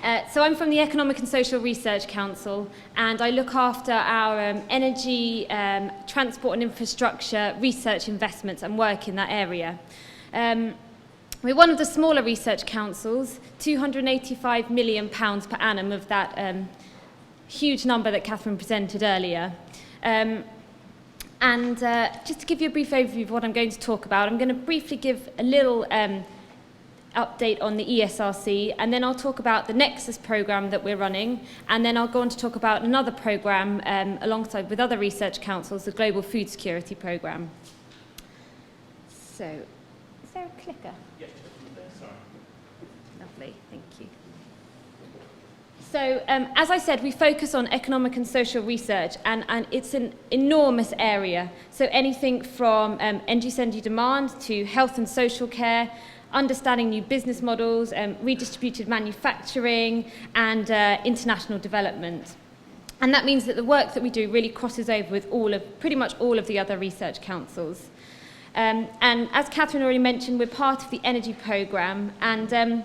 So I'm from the Economic and Social Research Council, and I look after our energy, transport and infrastructure research investments and work in that area. We're one of the smaller research councils, £285 million per annum of that huge number that Catherine presented earlier. Just to give you a brief overview of what I'm going to talk about, I'm going to briefly give a little update on the ESRC, and then I'll talk about the Nexus programme that we're running, and then I'll go on to talk about another programme alongside with other research councils, the Global Food Security Programme. So, is there a clicker? Yes, sorry. Lovely, thank you. So, as I said, we focus on economic and social research, and it's an enormous area. So anything from energy demand to health and social care, understanding new business models, redistributed manufacturing, and international development. And that means that the work that we do really crosses over with pretty much all of the other research councils. And as Catherine already mentioned, we're part of the energy programme, and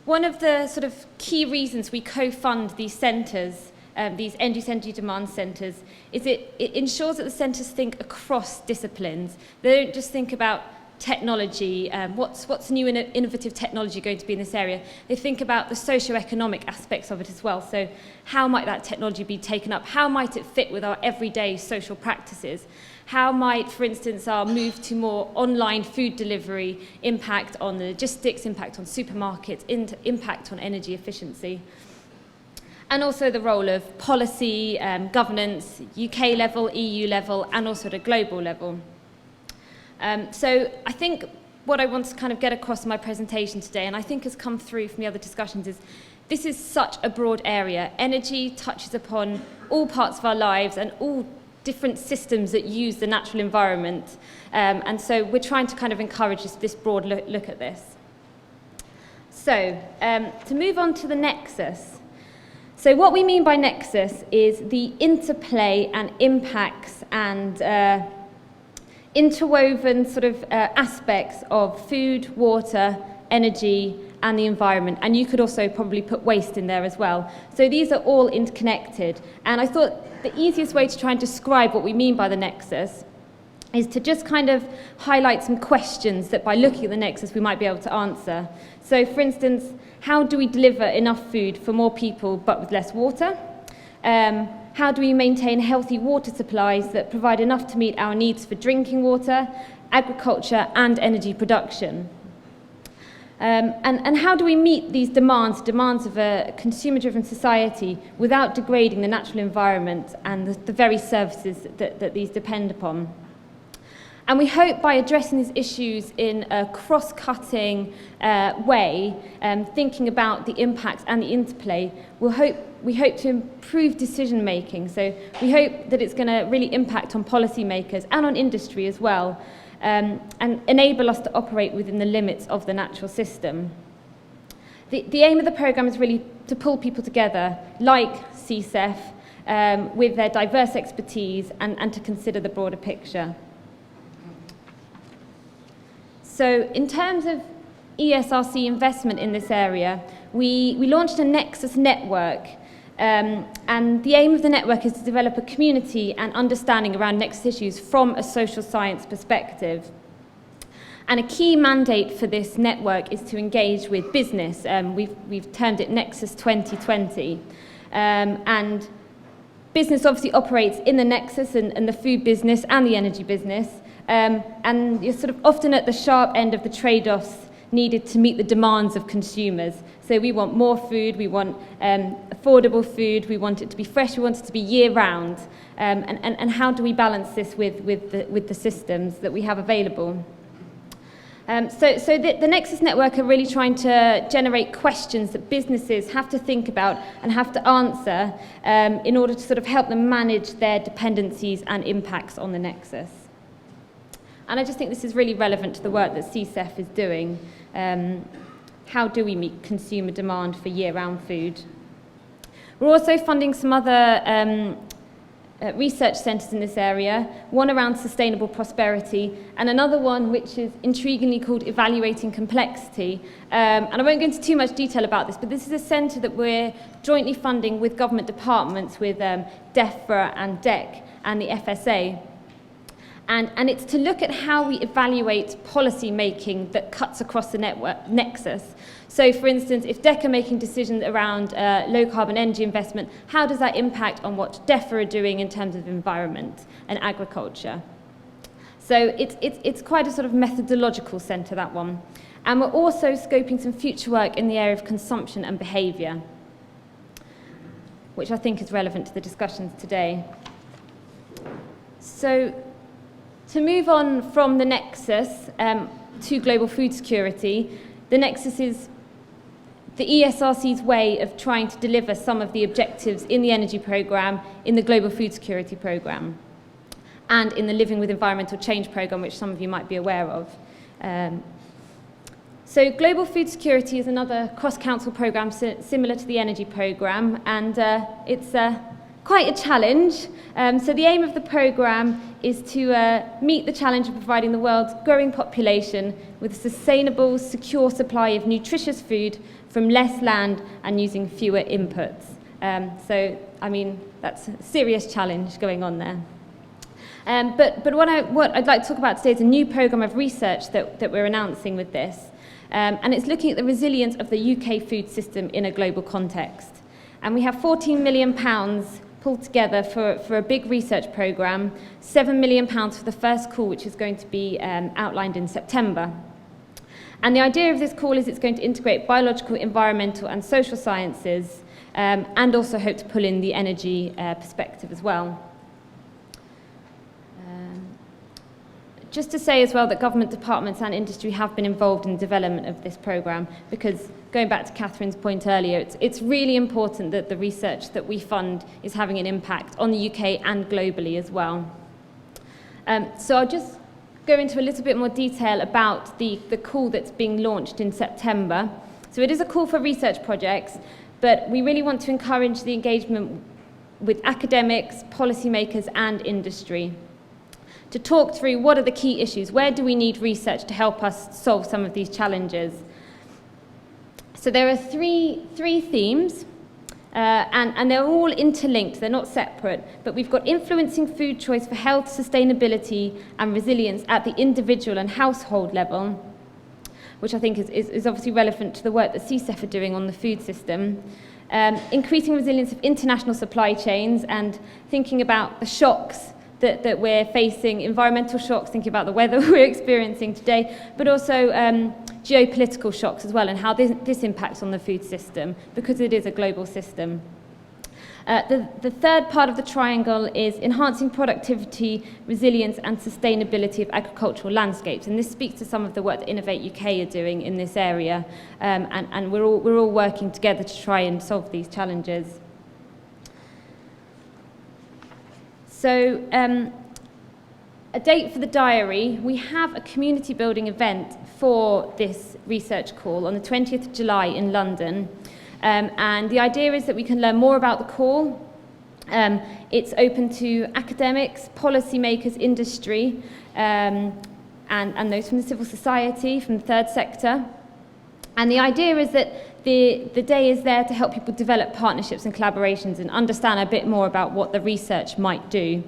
one of the sort of key reasons we co-fund these centres, these energy demand centres, is it ensures that the centres think across disciplines. They don't just think about technology, what's new and innovative technology going to be in this area. They think about the socio-economic aspects of it as well. So how might that technology be taken up? How might it fit with our everyday social practices? How might, for instance, our move to more online food delivery impact on the logistics, impact on supermarkets, impact on energy efficiency? And also the role of policy, governance, UK level, EU level, and also at a global level. So I think what I want to kind of get across in my presentation today, and I think has come through from the other discussions, is this is such a broad area. Energy touches upon all parts of our lives and all different systems that use the natural environment. And so we're trying to kind of encourage this broad look at this. So to move on to the Nexus. So what we mean by Nexus is the interplay and impacts and interwoven sort of aspects of food, water, energy, and the environment. And you could also probably put waste in there as well. So these are all interconnected. And I thought the easiest way to try and describe what we mean by the Nexus is to just kind of highlight some questions that by looking at the Nexus we might be able to answer. So for instance, how do we deliver enough food for more people but with less water? How do we maintain healthy water supplies that provide enough to meet our needs for drinking water, agriculture, and energy production? And how do we meet these demands of a consumer-driven society without degrading the natural environment and the very services that these depend upon? And we hope by addressing these issues in a cross-cutting way, thinking about the impacts and the interplay, we hope to improve decision-making. So we hope that it's going to really impact on policymakers and on industry as well, and enable us to operate within the limits of the natural system. The aim of the programme is really to pull people together, like CSEF, with their diverse expertise and to consider the broader picture. So in terms of ESRC investment in this area, we launched a Nexus network, and the aim of the network is to develop a community and understanding around Nexus issues from a social science perspective. And a key mandate for this network is to engage with business. We've termed it Nexus 2020. And business obviously operates in the Nexus and the food business and the energy business. And you're sort of often at the sharp end of the trade-offs needed to meet the demands of consumers. So we want more food, we want affordable food, we want it to be fresh, we want it to be year-round. And how do we balance this with the systems that we have available? So the Nexus Network are really trying to generate questions that businesses have to think about and have to answer in order to sort of help them manage their dependencies and impacts on the Nexus. And I just think this is really relevant to the work that CSEF is doing. How do we meet consumer demand for year-round food? We're also funding some other research centres in this area, one around sustainable prosperity, and another one which is intriguingly called Evaluating Complexity. And I won't go into too much detail about this, but this is a centre that we're jointly funding with government departments, with DEFRA and DEC and the FSA. And it's to look at how we evaluate policy making that cuts across the nexus. So, for instance, if DEC are making decisions around low-carbon energy investment, how does that impact on what DEFRA are doing in terms of environment and agriculture? So it's quite a sort of methodological centre, that one. And we're also scoping some future work in the area of consumption and behaviour, which I think is relevant to the discussions today. So, to move on from the Nexus to global food security, the Nexus is the ESRC's way of trying to deliver some of the objectives in the energy programme, in the global food security programme, and in the Living with Environmental Change programme, which some of you might be aware of. So global food security is another cross-council programme similar to the energy programme, and it's quite a challenge. So the aim of the programme is to meet the challenge of providing the world's growing population with a sustainable, secure supply of nutritious food from less land and using fewer inputs. So, I mean, that's a serious challenge going on there. But what I'd like to talk about today is a new programme of research that we're announcing with this. And it's looking at the resilience of the UK food system in a global context. And we have £14 million pulled together for a big research programme, £7 million for the first call, which is going to be outlined in September. And the idea of this call is it's going to integrate biological, environmental and social sciences, and also hope to pull in the energy perspective as well. Just to say as well that government departments and industry have been involved in the development of this programme, because going back to Catherine's point earlier, it's really important that the research that we fund is having an impact on the UK and globally as well. So I'll just go into a little bit more detail about the call that's being launched in September. So it is a call for research projects, but we really want to encourage the engagement with academics, policymakers and industry to talk through what are the key issues, where do we need research to help us solve some of these challenges. So there are three themes, and they're all interlinked, they're not separate, but we've got influencing food choice for health, sustainability and resilience at the individual and household level, which I think is obviously relevant to the work that CSEF are doing on the food system. Increasing resilience of international supply chains and thinking about the shocks that we're facing, environmental shocks, thinking about the weather we're experiencing today, but also geopolitical shocks as well, and how this impacts on the food system, because it is a global system. The third part of the triangle is enhancing productivity, resilience and sustainability of agricultural landscapes, and this speaks to some of the work that Innovate UK are doing in this area, and we're all working together to try and solve these challenges. So, a date for the diary, we have a community building event for this research call on the 20th of July in London. And the idea is that we can learn more about the call. It's open to academics, policymakers, industry, and those from the civil society, from the third sector. And the idea is that the day is there to help people develop partnerships and collaborations and understand a bit more about what the research might do.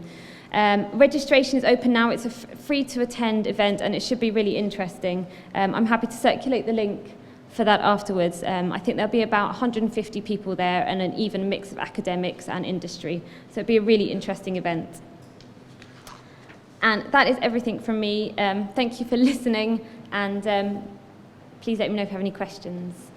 Registration is open now. It's a free to attend event and it should be really interesting. I'm happy to circulate the link for that afterwards. I think there'll be about 150 people there and an even mix of academics and industry. So it'll be a really interesting event. And that is everything from me. Thank you for listening, and please let me know if you have any questions.